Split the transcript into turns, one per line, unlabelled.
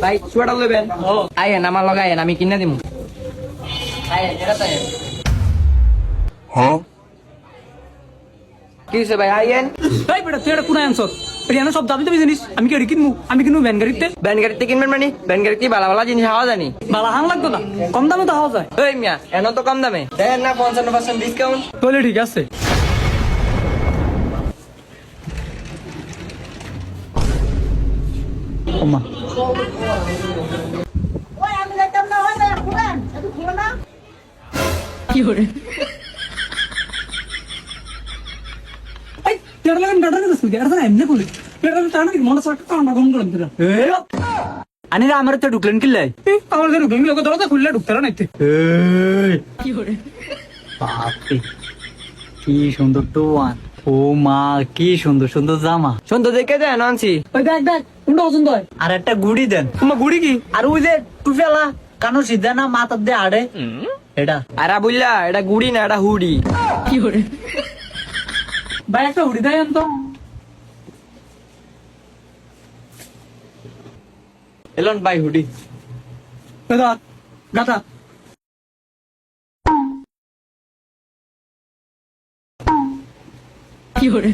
ভাই সোয়াটার লইবেন ও আইয়েন আমার লগে আইয়েন আমি কিনে দিমু আইয়েন এটা তাই
হ্যাঁ
কি হইছে ভাই আইয়েন
এই বেটা তুই এটা কোন আনছস রিয়ানা সব দাবি জানিস আমি কি কিনবো আমি কিনবো ভ্যান গাড়িতে
ব্যান গাড়িতে কিনবেন মানে ব্যান গাড়িতে ভালো ভালো জিনিস হাওয়া জানি
বালা হাং লাগতো না কম দামে তো হওয়া যায়
ওই মিয়া এন তো কম দামে দেন না 55% ডিসকাউন্ট
তাহলে ঠিক আছে ওমা কি করে এই তেরা লাগন গাড়া না সুদি আর না এমনি কইলি তেরা টানা কি মনে সরটা টানা গম করে দিরা
আনিরা আমার তো ঢুকলেন কিল্লাই
আমার যে ঢুকবি লোক দরজা খুললে ঢুকতে না নাইতে কি করে
বাপরে কি সুন্দর টোয়ান ও মা কি সুন্দর সুন্দর জামা
সুন্দর দেখে দেন আনছি
ওই দেখ দেখ কোনটা পছন্দ হয়
আর একটা গুড়ি দেন
তোমার গুড়ি কি
আর ওই যে টুফেলা কানো সিদ্ধা না মাথার দিয়ে আড়ে এটা
আরা বুঝলা এটা গুড়ি না এটা হুডি
কি করে ভাই একটা উড়ি দেয় তো
এলন ভাই হুডি
গাতা কি করে